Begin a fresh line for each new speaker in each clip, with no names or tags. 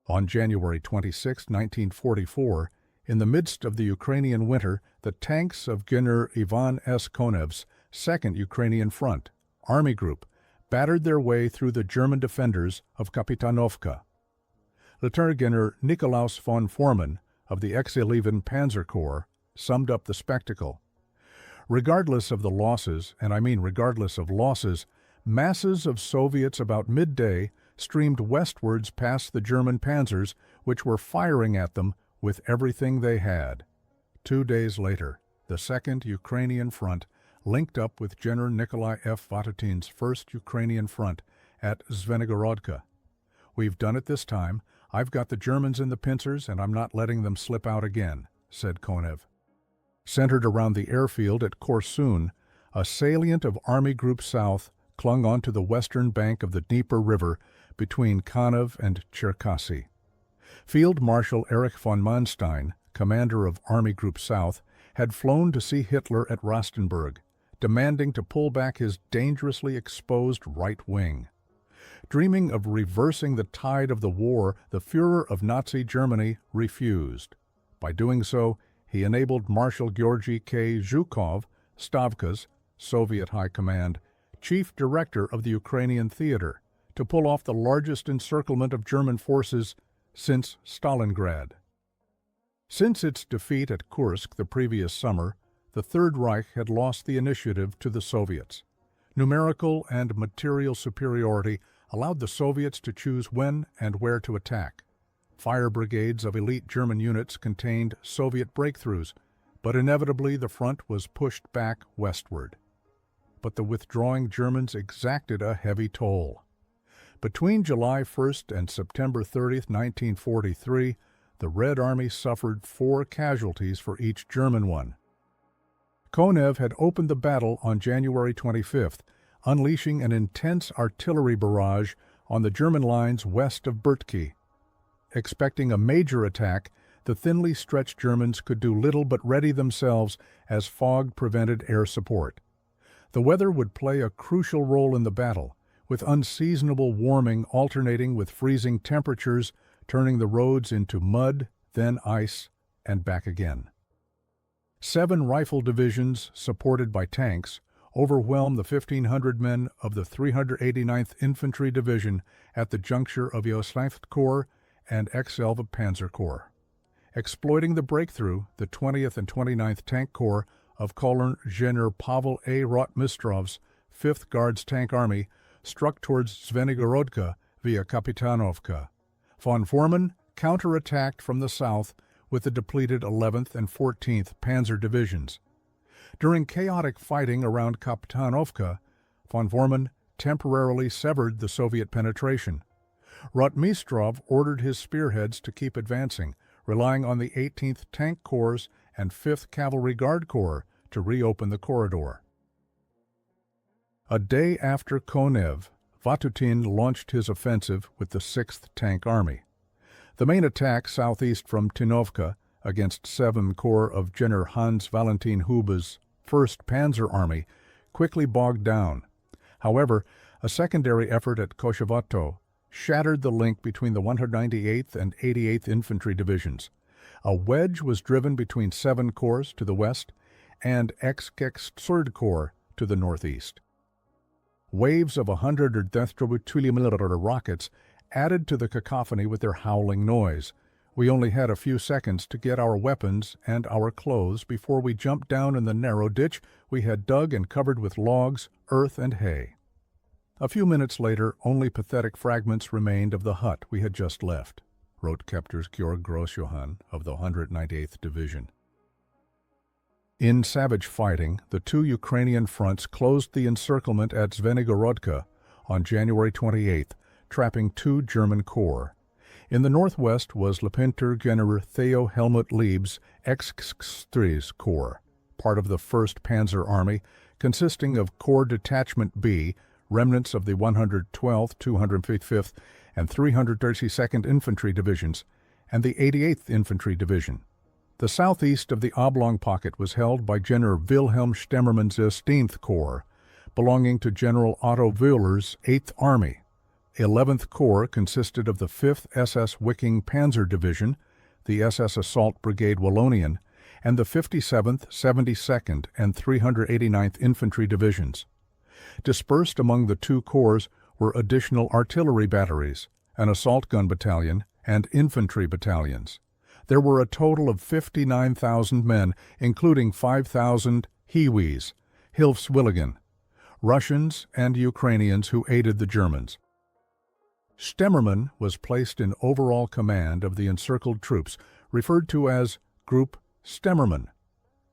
On January 26, 1944, in the midst of the Ukrainian winter, the tanks of General Ivan S. Konev's 2nd Ukrainian Front, Army Group, battered their way through the German defenders of Kapitanovka. Lieutenant General Nikolaus von Forman of the Ex-11 Panzer Corps summed up the spectacle. Regardless of the losses, and I mean regardless of losses, masses of Soviets about midday streamed westwards past the German panzers, which were firing at them with everything they had. 2 days later, the 2nd Ukrainian Front linked up with General Nikolai F. Vatutin's 1st Ukrainian Front at Zvenygorodka. "We've done it this time. I've got the Germans in the pincers, and I'm not letting them slip out again," said Konev. Centered around the airfield at Korsun, a salient of Army Group South clung onto the western bank of the Dnieper River between Konev and Cherkassy. Field Marshal Erich von Manstein, commander of Army Group South, had flown to see Hitler at Rastenburg, demanding to pull back his dangerously exposed right wing. Dreaming of reversing the tide of the war, the Führer of Nazi Germany refused. By doing so, he enabled Marshal Georgy K. Zhukov, Stavka's, Soviet High Command, chief director of the Ukrainian theater, to pull off the largest encirclement of German forces since Stalingrad. Since its defeat at Kursk the previous summer, the Third Reich had lost the initiative to the Soviets. Numerical and material superiority allowed the Soviets to choose when and where to attack. Fire brigades of elite German units contained Soviet breakthroughs, but inevitably the front was pushed back westward. But the withdrawing Germans exacted a heavy toll. Between July 1st and September 30th, 1943, the Red Army suffered 4 casualties for each German one. Konev had opened the battle on January 25th, unleashing an intense artillery barrage on the German lines west of Bertki. Expecting a major attack, the thinly stretched Germans could do little but ready themselves as fog prevented air support. The weather would play a crucial role in the battle, with unseasonable warming alternating with freezing temperatures, turning the roads into mud, then ice, and back again. 7 rifle divisions, supported by tanks, overwhelmed the 1,500 men of the 389th Infantry Division at the juncture of Yoslav Corps and X-11 Panzer Corps. Exploiting the breakthrough, the 20th and 29th Tank Corps of Colonel General Pavel A. Rotmistrov's 5th Guards Tank Army struck towards Zvenygorodka via Kapitanovka. Von Forman counterattacked from the south with the depleted 11th and 14th Panzer Divisions. During chaotic fighting around Kapitanovka, von Forman temporarily severed the Soviet penetration. Rotmistrov ordered his spearheads to keep advancing, relying on the 18th Tank Corps and 5th Cavalry Guard Corps to reopen the corridor. A day after Konev, Vatutin launched his offensive with the 6th Tank Army. The main attack southeast from Tinovka against 7th Corps of General Hans Valentin Hube's 1st Panzer Army quickly bogged down. However, a secondary effort at Koshevato shattered the link between the 198th and 88th Infantry Divisions. A wedge was driven between 7 Corps to the west and X-3rd Corps to the northeast. Waves of 100 WW2 rockets added to the cacophony with their howling noise. We only had a few seconds to get our weapons and our clothes before we jumped down in the narrow ditch we had dug and covered with logs, earth, and hay. A few minutes later, only pathetic fragments remained of the hut we had just left, wrote Kepter's Georg Grossjohann of the 198th Division. In savage fighting, the 2 Ukrainian fronts closed the encirclement at Zvenygorodka on January 28th, trapping 2 German corps. In the northwest was Lieutenant General Theo Helmut Lieb's X-3 Corps, part of the 1st Panzer Army, consisting of Corps Detachment B, remnants of the 112th, 255th, and 332nd Infantry Divisions, and the 88th Infantry Division. The southeast of the oblong pocket was held by General Wilhelm Stemmermann's 16th Corps, belonging to General Otto Wöhler's 8th Army. 11th Corps consisted of the 5th SS Viking Panzer Division, the SS Assault Brigade Wallonian, and the 57th, 72nd, and 389th Infantry Divisions. Dispersed among the two corps were additional artillery batteries, an assault gun battalion, and infantry battalions. There were a total of 59,000 men, including 5,000 Hiwis, Hilfswilligen, Russians and Ukrainians who aided the Germans. Stemmermann was placed in overall command of the encircled troops, referred to as Group Stemmermann.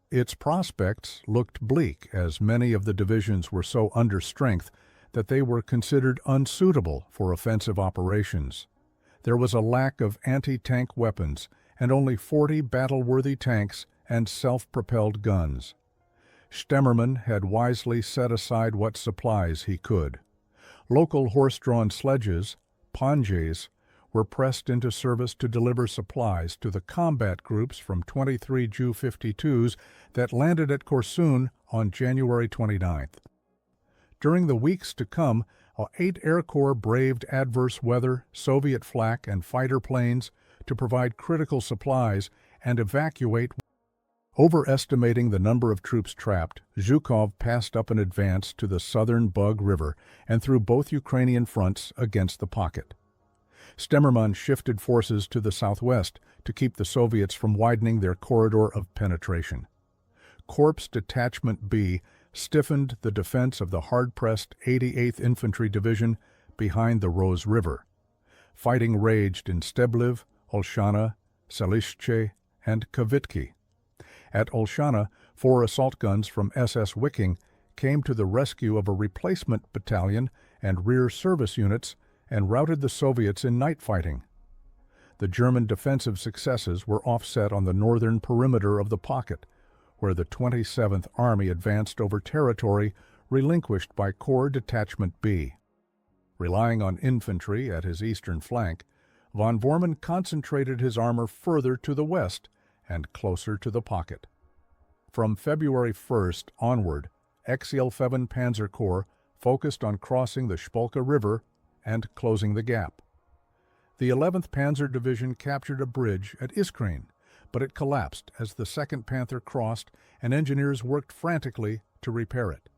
Its prospects looked bleak, as many of the divisions were so under strength that they were considered unsuitable for offensive operations. There was a lack of anti-tank weapons and only 40 battle-worthy tanks and self-propelled guns. Stemmermann had wisely set aside what supplies he could. Local horse-drawn sledges, panjes, were pressed into service to deliver supplies to the combat groups from 23 Ju-52s that landed at Korsun on January 29th. During the weeks to come, 8 Air Corps braved adverse weather, Soviet flak, and fighter planes to provide critical supplies and evacuate. Overestimating the number of troops trapped, Zhukov passed up an advance to the southern Bug River and through both Ukrainian fronts against the pocket. Stemmermann shifted forces to the southwest to keep the Soviets from widening their corridor of penetration. Corps Detachment B stiffened the defense of the hard-pressed 88th Infantry Division behind the Rose River. Fighting raged in Stebliv, Olshana, Selishche, and Kavitki. At Olshana, 4 assault guns from SS Viking came to the rescue of a replacement battalion and rear service units and routed the Soviets in night fighting. The German defensive successes were offset on the northern perimeter of the pocket, where the 27th Army advanced over territory relinquished by Corps Detachment B. Relying on infantry at his eastern flank, von Bormann concentrated his armor further to the west and closer to the pocket. From February 1st onward, XL7 Panzer Corps focused on crossing the Spolka River and closing the gap. The 11th Panzer Division captured a bridge at Iskrene, but it collapsed as the 2nd Panther crossed and engineers worked frantically to repair it.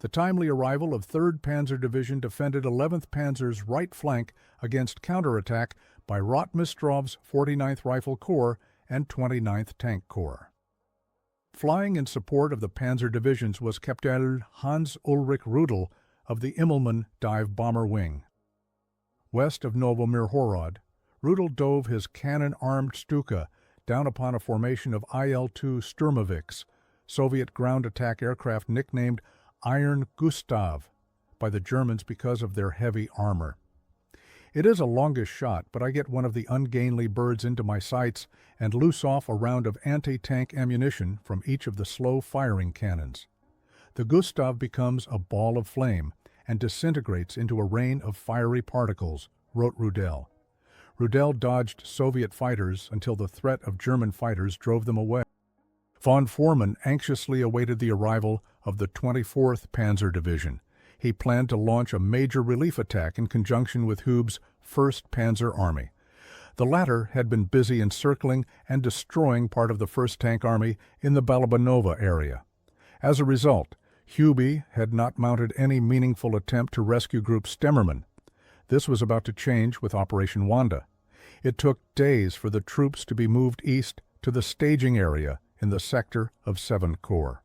The timely arrival of 3rd Panzer Division defended 11th Panzer's right flank against counterattack by Rotmistrov's 49th Rifle Corps and 29th Tank Corps. Flying in support of the Panzer Divisions was Captain Hans Ulrich Rudel of the Immelmann Dive Bomber Wing. West of Novomirhorod, Rudel dove his cannon-armed Stuka down upon a formation of IL-2 Sturmoviks, Soviet ground attack aircraft nicknamed Iron Gustav by the Germans because of their heavy armor. It is a longish shot, but I get one of the ungainly birds into my sights and loose off a round of anti-tank ammunition from each of the slow-firing cannons. The Gustav becomes a ball of flame and disintegrates into a rain of fiery particles, wrote Rudel. Rudel dodged Soviet fighters until the threat of German fighters drove them away. Von Bormann anxiously awaited the arrival of the 24th Panzer Division. He planned to launch a major relief attack in conjunction with Hube's 1st Panzer Army. The latter had been busy encircling and destroying part of the 1st Tank Army in the Balabanova area. As a result, Hube had not mounted any meaningful attempt to rescue Group Stemmermann. This was about to change with Operation Wanda. It took days for the troops to be moved east to the staging area in the sector of 7th Corps.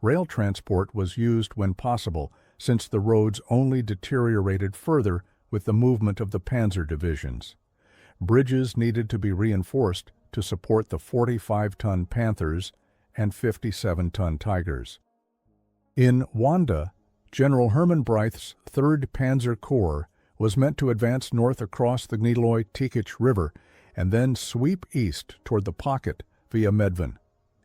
Rail transport was used when possible, since the roads only deteriorated further with the movement of the panzer divisions. Bridges needed to be reinforced to support the 45-ton Panthers and 57-ton Tigers. In Wanda, General Hermann Breith's 3rd Panzer Corps was meant to advance north across the Gniloy-Tikich River and then sweep east toward the pocket via Medvin.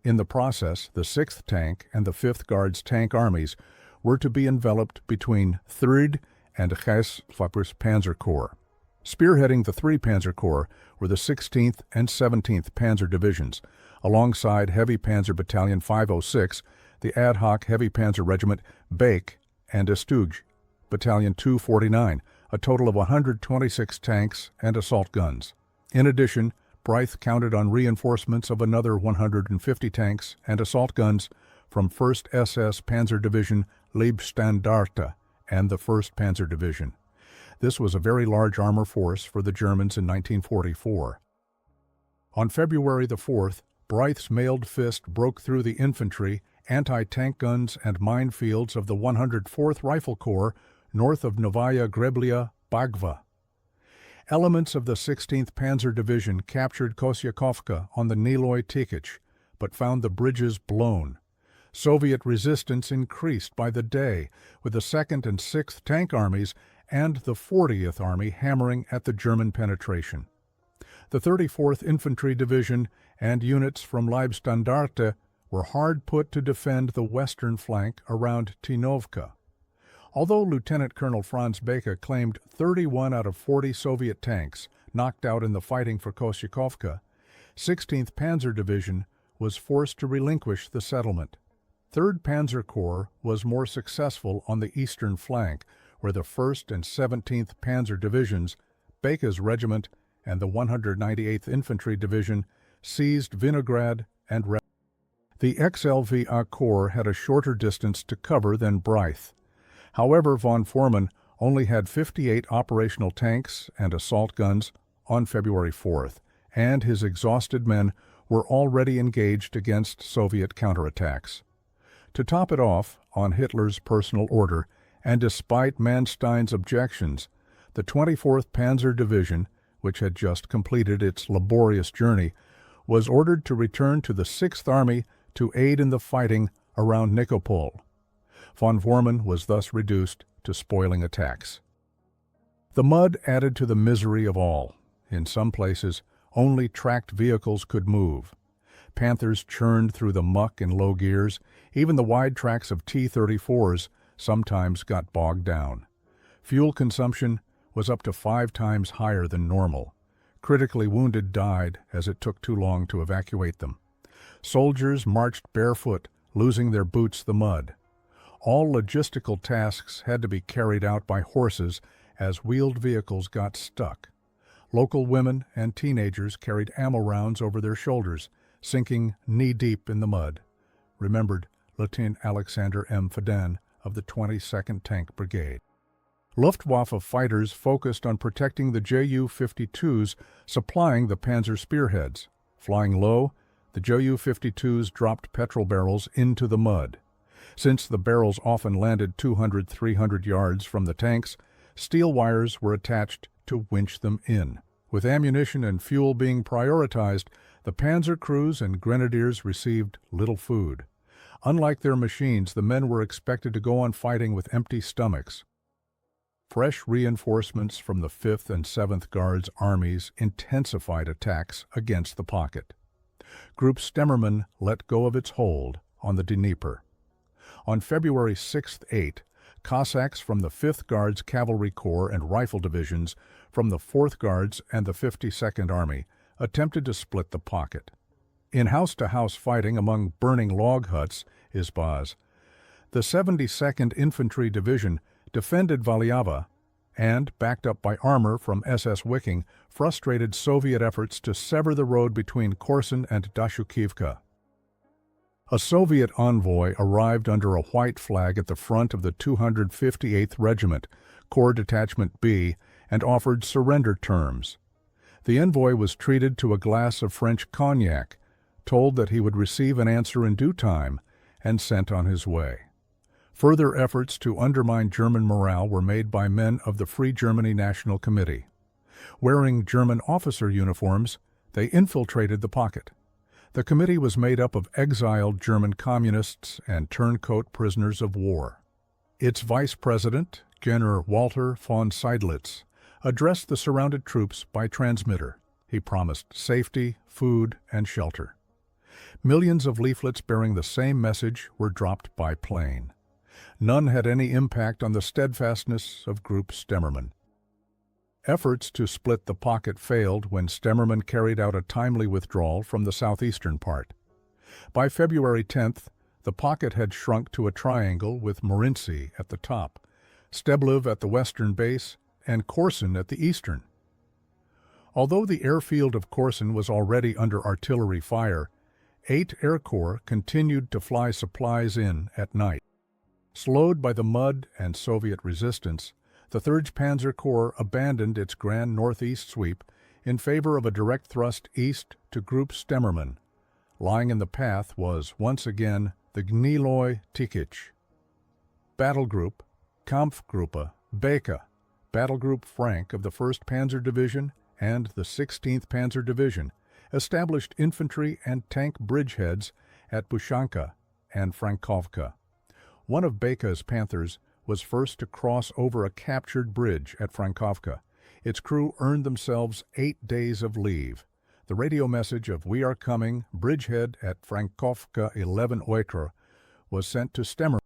In the process, the 6th Tank and the 5th Guards Tank Armies were to be enveloped between 3rd and 6th Panzer Corps. Spearheading the 3 Panzer Corps were the 16th and 17th Panzer Divisions, alongside Heavy Panzer Battalion 506, the ad hoc Heavy Panzer Regiment Bake, and Estuge, Battalion 249, a total of 126 tanks and assault guns. In addition, Bryth counted on reinforcements of another 150 tanks and assault guns from 1st SS Panzer Division Leibstandarte and the 1st Panzer Division. This was a very large armor force for the Germans in 1944. On February the 4th, Bryth's mailed fist broke through the infantry, anti-tank guns and minefields of the 104th Rifle Corps north of Novaya Greblia Bagva. Elements of the 16th Panzer Division captured Kosyakhovka on the Niloy Tikich, but found the bridges blown. Soviet resistance increased by the day, with the 2nd and 6th Tank Armies and the 40th Army hammering at the German penetration. The 34th Infantry Division and units from Leibstandarte were hard put to defend the western flank around Tinovka. Although Lieutenant Colonel Franz Beka claimed 31 out of 40 Soviet tanks knocked out in the fighting for Kosyakhovka, 16th Panzer Division was forced to relinquish the settlement. 3rd Panzer Corps was more successful on the eastern flank, where the 1st and 17th Panzer Divisions, Beka's regiment, and the 198th Infantry Division seized Vinograd and Red. The XLVA Corps had a shorter distance to cover than Bryth. However, von Foreman only had 58 operational tanks and assault guns on February 4th, and his exhausted men were already engaged against Soviet counterattacks. To top it off, on Hitler's personal order, and despite Manstein's objections, the 24th Panzer Division, which had just completed its laborious journey, was ordered to return to the 6th Army to aid in the fighting around Nikopol. Von Foreman was thus reduced to spoiling attacks. The mud added to the misery of all. In some places, only tracked vehicles could move. Panthers churned through the muck in low gears. Even the wide tracks of T-34s sometimes got bogged down. Fuel consumption was up to 5 times higher than normal. Critically wounded died as it took too long to evacuate them. Soldiers marched barefoot, losing their boots the mud. All logistical tasks had to be carried out by horses as wheeled vehicles got stuck. Local women and teenagers carried ammo rounds over their shoulders, sinking knee-deep in the mud, remembered Lieutenant Alexander M. Fedin of the 22nd Tank Brigade. Luftwaffe fighters focused on protecting the Ju-52s supplying the Panzer spearheads. Flying low, the Ju-52s dropped petrol barrels into the mud. Since the barrels often landed 200-300 yards from the tanks, steel wires were attached to winch them in. With ammunition and fuel being prioritized, the panzer crews and grenadiers received little food. Unlike their machines, the men were expected to go on fighting with empty stomachs. Fresh reinforcements from the 5th and 7th Guards armies intensified attacks against the pocket. Group Stemmermann let go of its hold on the Dnieper. On February 6-8, Cossacks from the 5th Guards Cavalry Corps and Rifle Divisions from the 4th Guards and the 52nd Army attempted to split the pocket. In house-to-house fighting among burning log huts, izbas, the 72nd Infantry Division defended Valyava and, backed up by armor from SS Wiking, frustrated Soviet efforts to sever the road between Korsun and Dashukivka. A Soviet envoy arrived under a white flag at the front of the 258th Regiment, Corps Detachment B, and offered surrender terms. The envoy was treated to a glass of French cognac, told that he would receive an answer in due time, and sent on his way. Further efforts to undermine German morale were made by men of the Free Germany National Committee. Wearing German officer uniforms, they infiltrated the pocket. The committee was made up of exiled German communists and turncoat prisoners of war. Its vice president, General Walter von Seidlitz, addressed the surrounded troops by transmitter. He promised safety, food, and shelter. Millions of leaflets bearing the same message were dropped by plane. None had any impact on the steadfastness of Group Stemmermann. Efforts to split the pocket failed when Stemmermann carried out a timely withdrawal from the southeastern part. By February 10th, the pocket had shrunk to a triangle with Morinci at the top, Steblev at the western base, and Korsun at the eastern. Although the airfield of Korsun was already under artillery fire, 8 Air Corps continued to fly supplies in at night. Slowed by the mud and Soviet resistance, the 3rd Panzer Corps abandoned its grand northeast sweep in favor of a direct thrust east to Group Stemmermann. Lying in the path was, once again, the Gniloi Tikich. Battle Group, Kampfgruppe, Beka, Battle Group Frank of the 1st Panzer Division and the 16th Panzer Division established infantry and tank bridgeheads at Bushanka and Frankovka. One of Beka's Panthers was first to cross over a captured bridge at Frankovka. Its crew earned themselves 8 days of leave. The radio message of "We are coming, bridgehead at Frankovka 11 Oikra" was sent to Stemmer.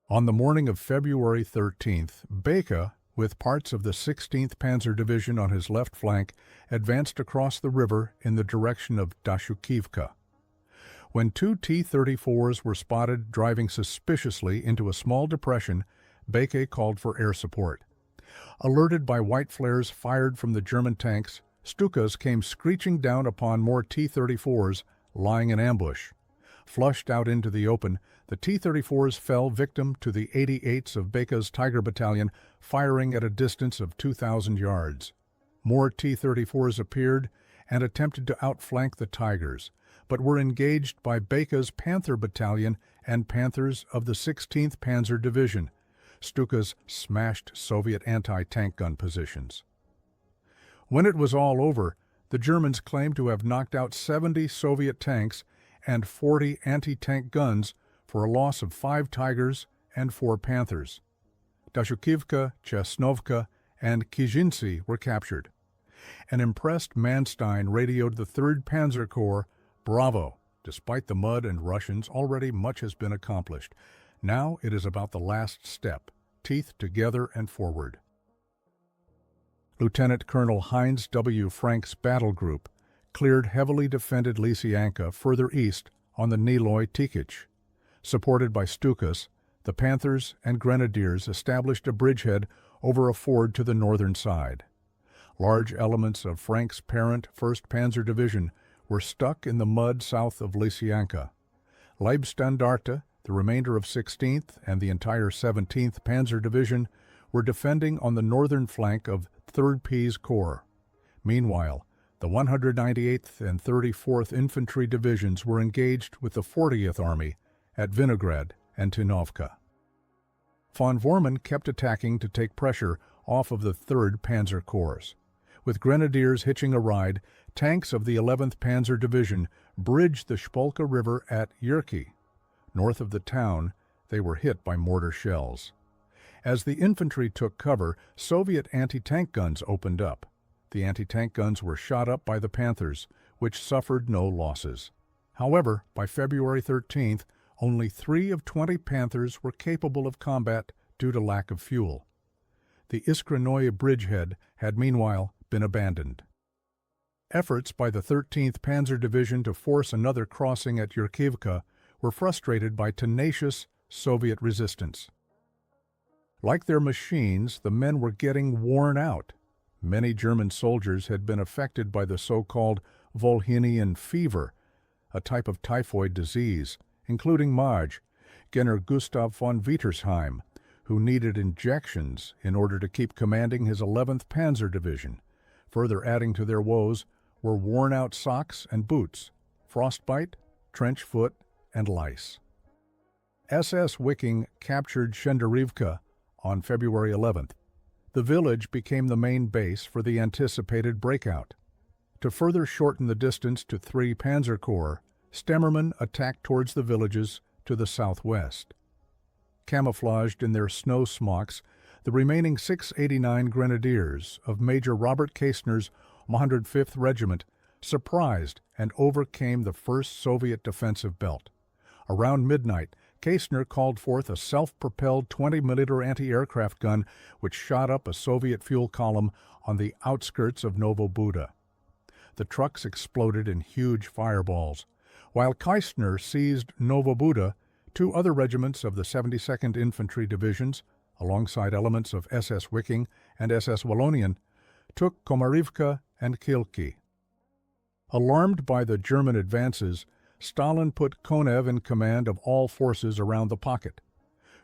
On the morning of February 13th, Beka, with parts of the 16th Panzer Division on his left flank, advanced across the river in the direction of Dashukivka. When 2 T-34s were spotted driving suspiciously into a small depression, Beka called for air support. Alerted by white flares fired from the German tanks, Stukas came screeching down upon more T-34s lying in ambush. Flushed out into the open, the T-34s fell victim to the 88s of Beka's Tiger Battalion, firing at a distance of 2,000 yards. More T-34s appeared and attempted to outflank the Tigers, but were engaged by Beka's Panther Battalion and Panthers of the 16th Panzer Division. Stukas smashed Soviet anti-tank gun positions. When it was all over, the Germans claimed to have knocked out 70 Soviet tanks and 40 anti-tank guns for a loss of 5 Tigers and 4 Panthers. Dashukivka, Chesnovka, and Kijinci were captured. An impressed Manstein radioed the 3rd Panzer Corps, "Bravo! Despite the mud and Russians, already much has been accomplished. Now it is about the last step, teeth together and forward." Lieutenant Colonel Heinz W. Frank's battle group cleared heavily defended Lysianka further east on the Gniloi Tikich. Supported by Stukas, the Panthers and Grenadiers established a bridgehead over a ford to the northern side. Large elements of Frank's parent 1st Panzer Division were stuck in the mud south of Lysianka. Leibstandarte, the remainder of 16th and the entire 17th Panzer Division were defending on the northern flank of 3rd P's Corps. Meanwhile, the 198th and 34th Infantry Divisions were engaged with the 40th Army at Vinograd and Tinovka. Von Vormann kept attacking to take pressure off of the 3rd Panzer Corps. With grenadiers hitching a ride, tanks of the 11th Panzer Division bridged the Spolka River at Yerki. North of the town, they were hit by mortar shells. As the infantry took cover, Soviet anti-tank guns opened up. The anti-tank guns were shot up by the Panthers, which suffered no losses. However, by February 13th, only 3 of 20 Panthers were capable of combat due to lack of fuel. The Iskrenoye bridgehead had meanwhile been abandoned. Efforts by the 13th Panzer Division to force another crossing at Yurkivka were frustrated by tenacious Soviet resistance. Like their machines, the men were getting worn out. Many German soldiers had been affected by the so-called Volhynian fever, a type of typhoid disease, including Maj, General Gustav von Wietersheim, who needed injections in order to keep commanding his 11th Panzer Division. Further adding to their woes were worn-out socks and boots, frostbite, trench foot, and lice. SS Wiking captured Shenderivka on February 11th. The village became the main base for the anticipated breakout. To further shorten the distance to 3 Panzer Corps, Stemmermann attacked towards the villages to the southwest. Camouflaged in their snow smocks, the remaining 689 Grenadiers of Major Robert Kaestner's 105th Regiment surprised and overcame the 1st Soviet defensive belt. Around midnight, Kaestner called forth a self-propelled 20mm anti-aircraft gun which shot up a Soviet fuel column on the outskirts of Novobuda. The trucks exploded in huge fireballs. While Kaestner seized Novobuda, 2 other regiments of the 72nd Infantry Divisions, alongside elements of SS Wiking and SS Wallonian, took Komarivka and Kilki. Alarmed by the German advances, Stalin put Konev in command of all forces around the pocket.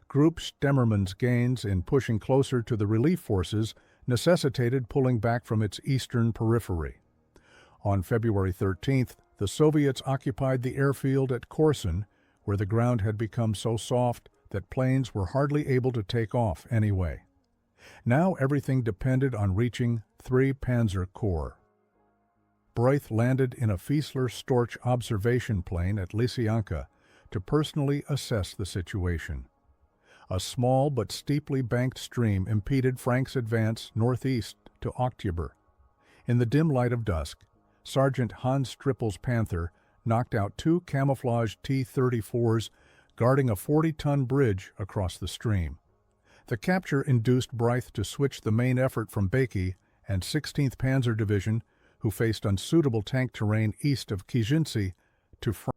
Group Stemmermann's gains in pushing closer to the relief forces necessitated pulling back from its eastern periphery. On February 13th, the Soviets occupied the airfield at Korsun, where the ground had become so soft that planes were hardly able to take off anyway. Now everything depended on reaching 3 Panzer Corps. Broith landed in a Fiesler-Storch observation plane at Lysianka to personally assess the situation. A small but steeply banked stream impeded Frank's advance northeast to October. In the dim light of dusk, Sergeant Hans Strippel's Panther knocked out 2 camouflaged T-34s guarding a 40-ton bridge across the stream. The capture induced Broith to switch the main effort from Bakey and 16th Panzer Division, who faced unsuitable tank terrain east of Kijinci, to Frank.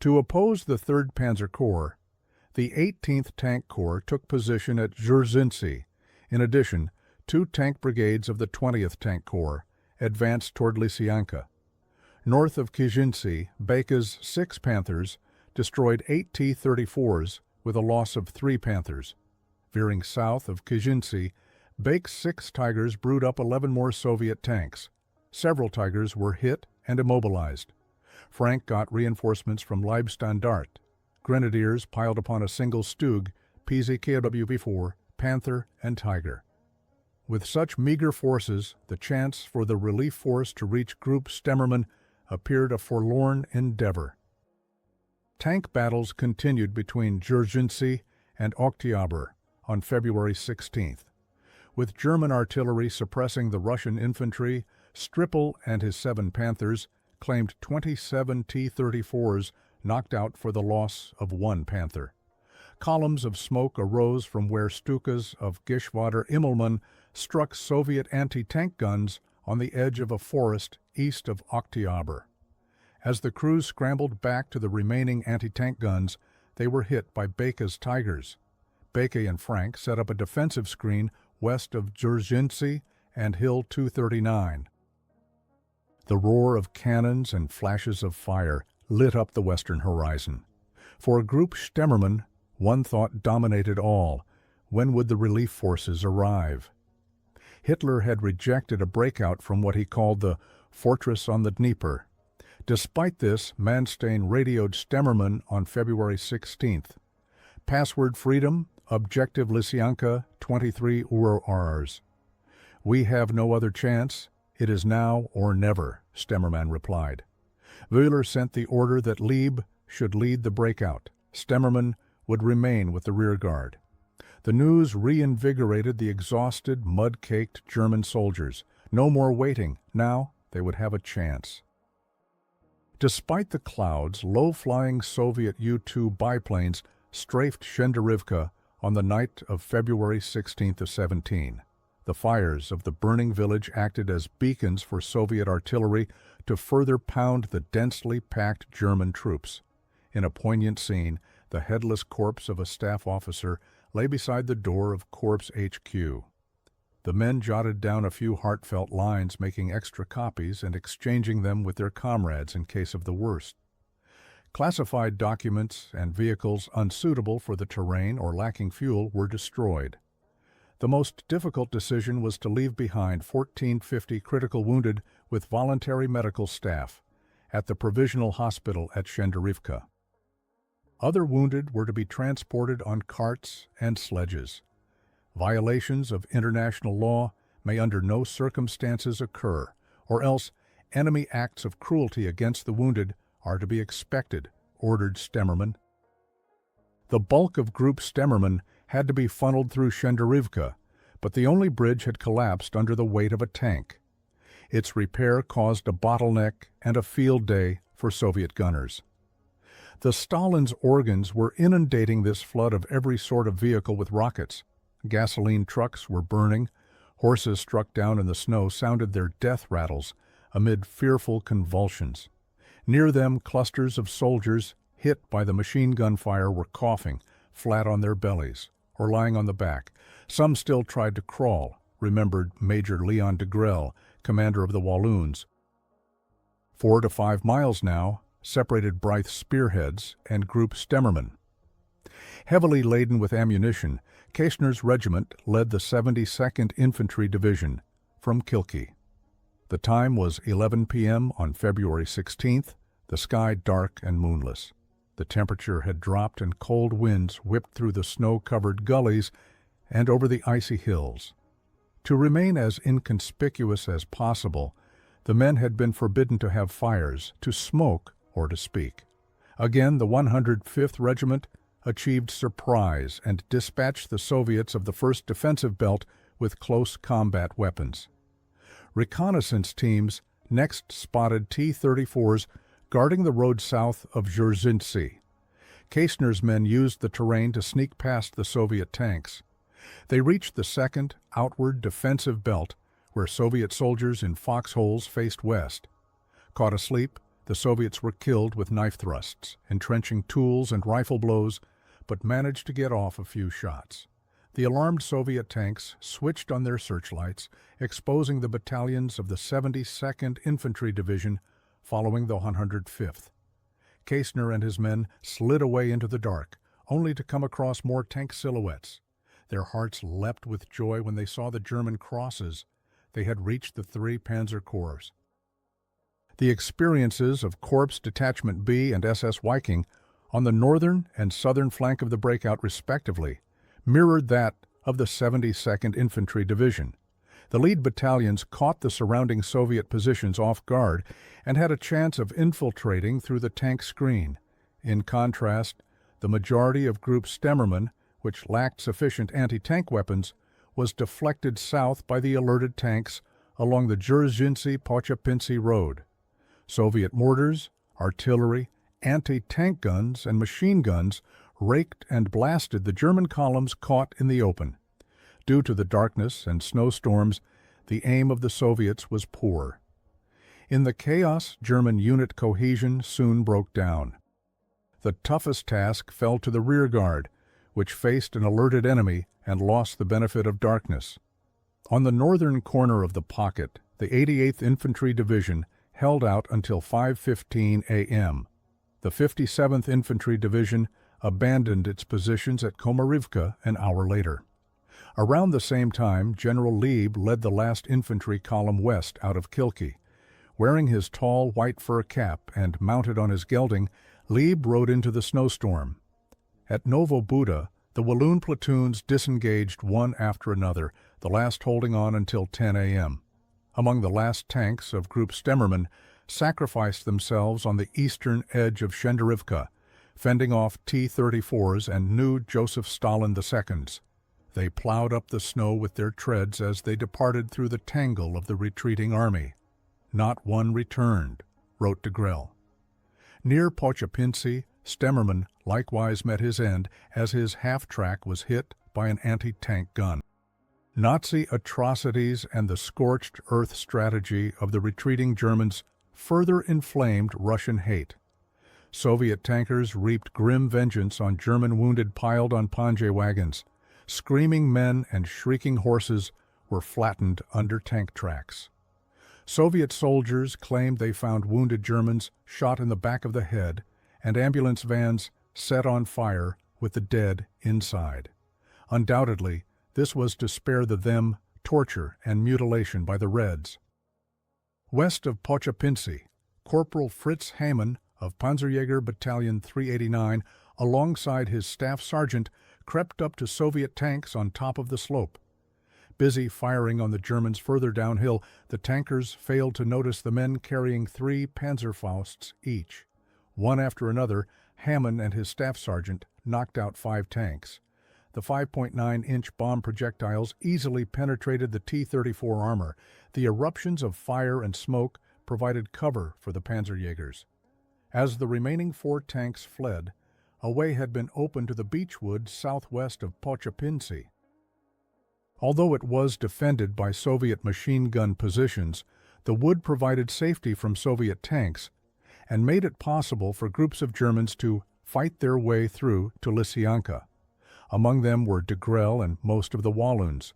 To oppose the 3rd Panzer Corps, the 18th Tank Corps took position at Dzierżynci. In addition, 2 tank brigades of the 20th Tank Corps advanced toward Lysianka. North of Kijinci, Baker's 6 Panthers destroyed 8 T-34s with a loss of 3 Panthers. Veering south of Kijinci, Bake's 6 Tigers brewed up 11 more Soviet tanks. Several Tigers were hit and immobilized. Frank got reinforcements from Leibstandart. Grenadiers piled upon a single Stug, PZKWV-4, Panther, and Tiger. With such meager forces, the chance for the relief force to reach Group Stemmermann appeared a forlorn endeavor. Tank battles continued between Dzierżynci and Oktyabr on February 16th. With German artillery suppressing the Russian infantry, Strippel and his 7 Panthers claimed 27 T-34s knocked out for the loss of 1 Panther. Columns of smoke arose from where Stukas of Geschwader Immelmann struck Soviet anti-tank guns on the edge of a forest east of Oktyabr. As the crews scrambled back to the remaining anti-tank guns, they were hit by Bake's Tigers. Bake and Frank set up a defensive screen west of Dzierżynci and Hill 239. The roar of cannons and flashes of fire lit up the western horizon. For Group Stemmermann, one thought dominated all: when would the relief forces arrive? Hitler had rejected a breakout from what he called the fortress on the Dnieper. Despite this, Manstein radioed Stemmermann on February 16th. Password freedom, objective Lysianka, 23 URRs. We have no other chance. It is now or never, Stemmermann replied. Wöhler sent the order that Lieb should lead the breakout. Stemmermann would remain with the rearguard. The news reinvigorated the exhausted, mud-caked German soldiers. No more waiting. Now they would have a chance. Despite the clouds, low-flying Soviet U-2 biplanes strafed Shenderivka on the night of February 16-17. The fires of the burning village acted as beacons for Soviet artillery to further pound the densely packed German troops. In a poignant scene, the headless corpse of a staff officer lay beside the door of Corps HQ. The men jotted down a few heartfelt lines, making extra copies and exchanging them with their comrades in case of the worst. Classified documents and vehicles unsuitable for the terrain or lacking fuel were destroyed. The most difficult decision was to leave behind 1450 critical wounded with voluntary medical staff at the provisional hospital at Shenderivka. Other wounded were to be transported on carts and sledges. Violations of international law may under no circumstances occur, or else enemy acts of cruelty against the wounded are to be expected, ordered Stemmermann. The bulk of Group Stemmermann had to be funneled through Shenderivka, but the only bridge had collapsed under the weight of a tank. Its repair caused a bottleneck and a field day for Soviet gunners. The Stalin's organs were inundating this flood of every sort of vehicle with rockets. Gasoline trucks were burning. Horses struck down in the snow sounded their death rattles amid fearful convulsions. Near them, clusters of soldiers hit by the machine gun fire were coughing, flat on their bellies, or lying on the back. Some still tried to crawl, remembered Major Leon de Grelle, commander of the Walloons. 4 to 5 miles now separated Bryth's spearheads and Group Stemmerman. Heavily laden with ammunition, Keshner's regiment led the 72nd Infantry Division from Kilkee. The time was 11 p.m. on February 16th, the sky dark and moonless. The temperature had dropped and cold winds whipped through the snow-covered gullies and over the icy hills. To remain as inconspicuous as possible, the men had been forbidden to have fires, to smoke, or to speak. Again, the 105th Regiment achieved surprise and dispatched the Soviets of the 1st Defensive Belt with close combat weapons. Reconnaissance teams next spotted T-34s guarding the road south of Cherkassy. Keshner's men used the terrain to sneak past the Soviet tanks. They reached the 2nd outward defensive belt, where Soviet soldiers in foxholes faced west. Caught asleep, the Soviets were killed with knife thrusts, entrenching tools and rifle blows, but managed to get off a few shots. The alarmed Soviet tanks switched on their searchlights, exposing the battalions of the 72nd Infantry Division following the 105th. Keshner and his men slid away into the dark, only to come across more tank silhouettes. Their hearts leapt with joy when they saw the German crosses. They had reached the 3 Panzer Corps. The experiences of Corps Detachment B and SS Viking on the northern and southern flank of the breakout respectively mirrored that of the 72nd Infantry Division. The lead battalions caught the surrounding Soviet positions off guard and had a chance of infiltrating through the tank screen. In contrast, the majority of Group Stemmerman, which lacked sufficient anti-tank weapons, was deflected south by the alerted tanks along the Cherkassy-Pochapintsy road. Soviet mortars, artillery, anti-tank guns, and machine guns raked and blasted the German columns caught in the open. Due to the darkness and snowstorms, the aim of the Soviets was poor. In the chaos, German unit cohesion soon broke down. The toughest task fell to the rear guard, which faced an alerted enemy and lost the benefit of darkness. On the northern corner of the pocket, the 88th Infantry Division held out until 5:15 a.m. The 57th Infantry Division abandoned its positions at Komarivka an hour later. Around the same time, General Lieb led the last infantry column west out of Kilkee. Wearing his tall white fur cap and mounted on his gelding, Lieb rode into the snowstorm. At Novo Buda, the Walloon platoons disengaged one after another, the last holding on until 10 a.m. Among the last tanks of Group Stemmerman sacrificed themselves on the eastern edge of Shenderivka, fending off T-34s and new Joseph Stalin IIs. They plowed up the snow with their treads as they departed through the tangle of the retreating army. Not one returned, wrote de Grelle. Near Pochapintsy, Stemmerman likewise met his end as his half-track was hit by an anti-tank gun. Nazi atrocities and the scorched earth strategy of the retreating Germans further inflamed Russian hate. Soviet tankers reaped grim vengeance on German wounded piled on Panjay wagons. Screaming men and shrieking horses were flattened under tank tracks. Soviet soldiers claimed they found wounded Germans shot in the back of the head and ambulance vans set on fire with the dead inside. Undoubtedly, this was to spare them torture and mutilation by the Reds. West of Pochapintsy, Corporal Fritz Haymann of Panzerjäger Battalion 389, alongside his staff sergeant, crept up to Soviet tanks on top of the slope. Busy firing on the Germans further downhill, the tankers failed to notice the men carrying 3 Panzerfausts each. One after another, Hammond and his staff sergeant knocked out 5 tanks. The 5.9-inch bomb projectiles easily penetrated the T-34 armor. The eruptions of fire and smoke provided cover for the Panzerjägers. As the remaining 4 tanks fled, a way had been opened to the beechwood southwest of Pochapintsy. Although it was defended by Soviet machine gun positions, the wood provided safety from Soviet tanks and made it possible for groups of Germans to fight their way through to Lysyanka. Among them were de Grelle and most of the Walloons.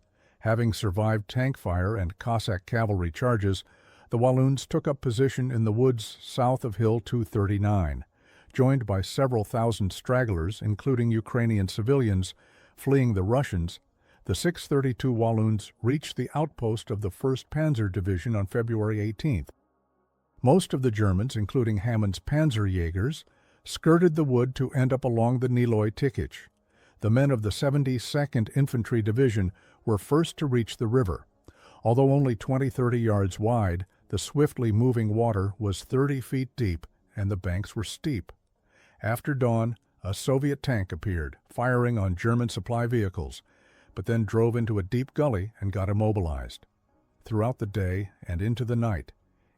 Having survived tank fire and Cossack cavalry charges, the Walloons took up position in the woods south of Hill 239, joined by several thousand stragglers, including Ukrainian civilians, fleeing the Russians. The 632 Walloons reached the outpost of the 1st Panzer Division on February 18th. Most of the Germans, including Hammond's Panzerjägers, skirted the wood to end up along the Niloy Tikich. The men of the 72nd Infantry Division were first to reach the river. Although only 20-30 yards wide, the swiftly moving water was 30 feet deep and the banks were steep. After dawn, a Soviet tank appeared, firing on German supply vehicles, but then drove into a deep gully and got immobilized. Throughout the day and into the night,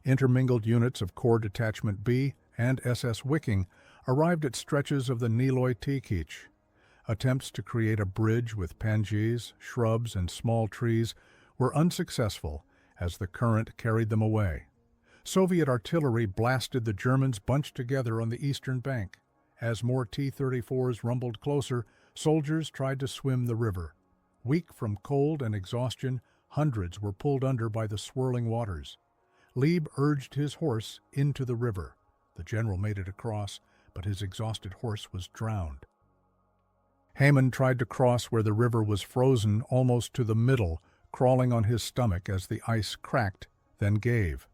intermingled units of Corps Detachment B and SS Wiking arrived at stretches of the Niloy Tikich. Attempts to create a bridge with pansies, shrubs, and small trees were unsuccessful as the current carried them away. Soviet artillery blasted the Germans bunched together on the eastern bank. As more T-34s rumbled closer, soldiers tried to swim the river. Weak from cold and exhaustion, hundreds were pulled under by the swirling waters. Lieb urged his horse into the river. The general made it across, but his exhausted horse was drowned. Hammond tried to cross where the river was frozen almost to the middle, crawling on his stomach as the ice cracked, then gave.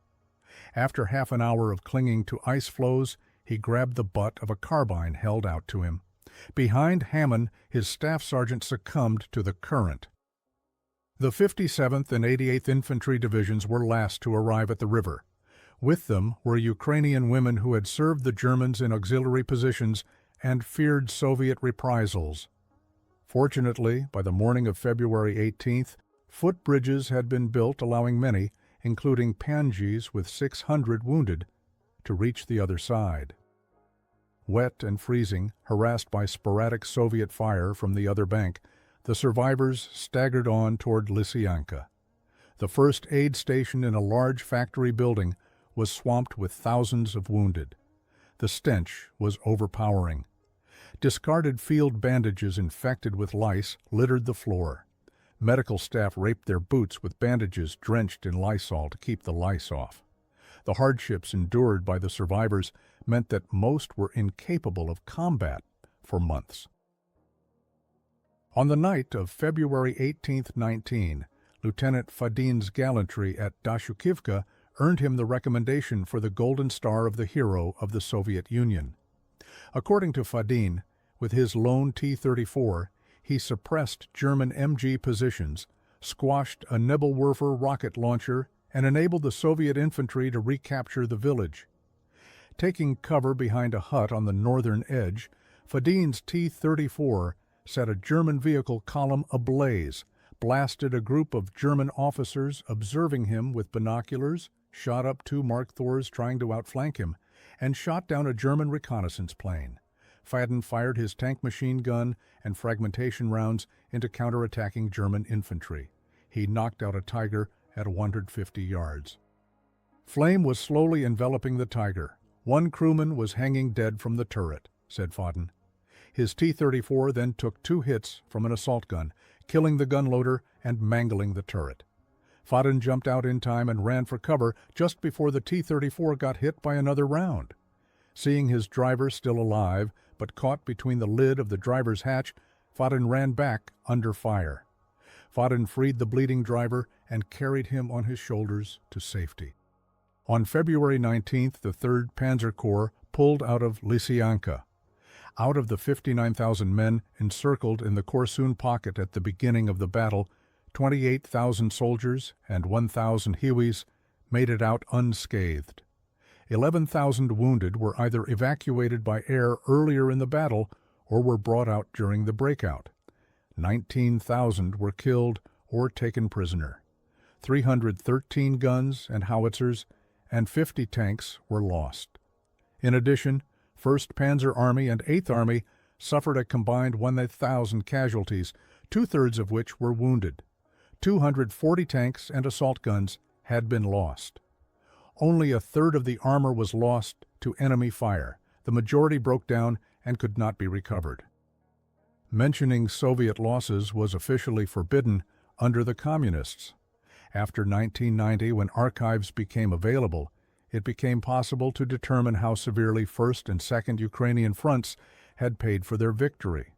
After half an hour of clinging to ice floes, he grabbed the butt of a carbine held out to him. Behind Hammond, his staff sergeant succumbed to the current. The 57th and 88th Infantry Divisions were last to arrive at the river. With them were Ukrainian women who had served the Germans in auxiliary positions and feared Soviet reprisals. Fortunately, by the morning of February 18th, footbridges had been built allowing many, including Panjis with 600 wounded, to reach the other side. Wet and freezing, harassed by sporadic Soviet fire from the other bank, the survivors staggered on toward Lysyanka. The first aid station in a large factory building was swamped with thousands of wounded. The stench was overpowering. Discarded field bandages infected with lice littered the floor. Medical staff raped their boots with bandages drenched in Lysol to keep the lice off. The hardships endured by the survivors meant that most were incapable of combat for months. On the night of February 18, 19, Lieutenant Fadin's gallantry at Dashukivka earned him the recommendation for the Golden Star of the Hero of the Soviet Union. According to Fadin, with his lone T-34, he suppressed German MG positions, squashed a Nebelwerfer rocket launcher, and enabled the Soviet infantry to recapture the village. Taking cover behind a hut on the northern edge, Fadin's T-34 set a German vehicle column ablaze, blasted a group of German officers observing him with binoculars, shot up 2 Mark IVs trying to outflank him, and shot down a German reconnaissance plane. Fadin fired his tank machine gun and fragmentation rounds into counterattacking German infantry. He knocked out a Tiger at 150 yards. Flame was slowly enveloping the Tiger. One crewman was hanging dead from the turret, said Fadin. His T-34 then took 2 hits from an assault gun, killing the gunloader and mangling the turret. Fadin jumped out in time and ran for cover just before the T-34 got hit by another round. Seeing his driver still alive, but caught between the lid of the driver's hatch, Fadin ran back under fire. Fadin freed the bleeding driver and carried him on his shoulders to safety. On February 19th, the 3rd Panzer Corps pulled out of Lysyanka. Out of the 59,000 men encircled in the Korsun pocket at the beginning of the battle, 28,000 soldiers and 1,000 Hiwis made it out unscathed. 11,000 wounded were either evacuated by air earlier in the battle or were brought out during the breakout. 19,000 were killed or taken prisoner. 313 guns and howitzers and 50 tanks were lost. In addition, 1st Panzer Army and 8th Army suffered a combined 1,000 casualties, 2/3 of which were wounded. 240 tanks and assault guns had been lost. Only 1/3 of the armor was lost to enemy fire. The majority broke down and could not be recovered. Mentioning Soviet losses was officially forbidden under the Communists. After 1990, when archives became available, it became possible to determine how severely 1st and 2nd Ukrainian fronts had paid for their victory.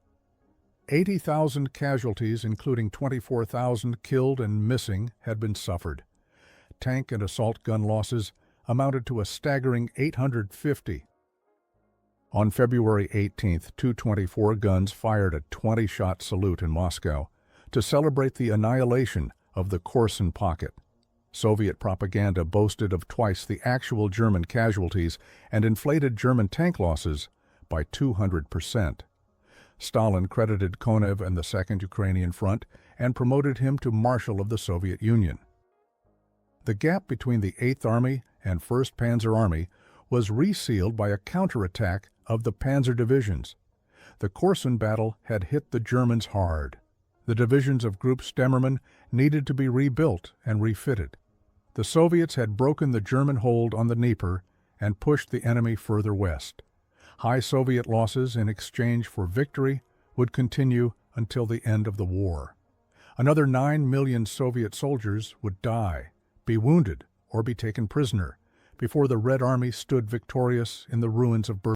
80,000 casualties, including 24,000 killed and missing, had been suffered. Tank and assault gun losses amounted to a staggering 850. On February 18, 224 guns fired a 20-shot salute in Moscow to celebrate the annihilation of the Korsun pocket. Soviet propaganda boasted of twice the actual German casualties and inflated German tank losses by 200%. Stalin credited Konev and the 2nd Ukrainian Front and promoted him to Marshal of the Soviet Union. The gap between the 8th Army and 1st Panzer Army was resealed by a counterattack of the panzer divisions. The Korsun battle had hit the Germans hard. The divisions of Group Stemmermann needed to be rebuilt and refitted. The Soviets had broken the German hold on the Dnieper and pushed the enemy further west. High Soviet losses in exchange for victory would continue until the end of the war. Another 9 million Soviet soldiers would die, be wounded, or be taken prisoner before the Red Army stood victorious in the ruins of Berlin.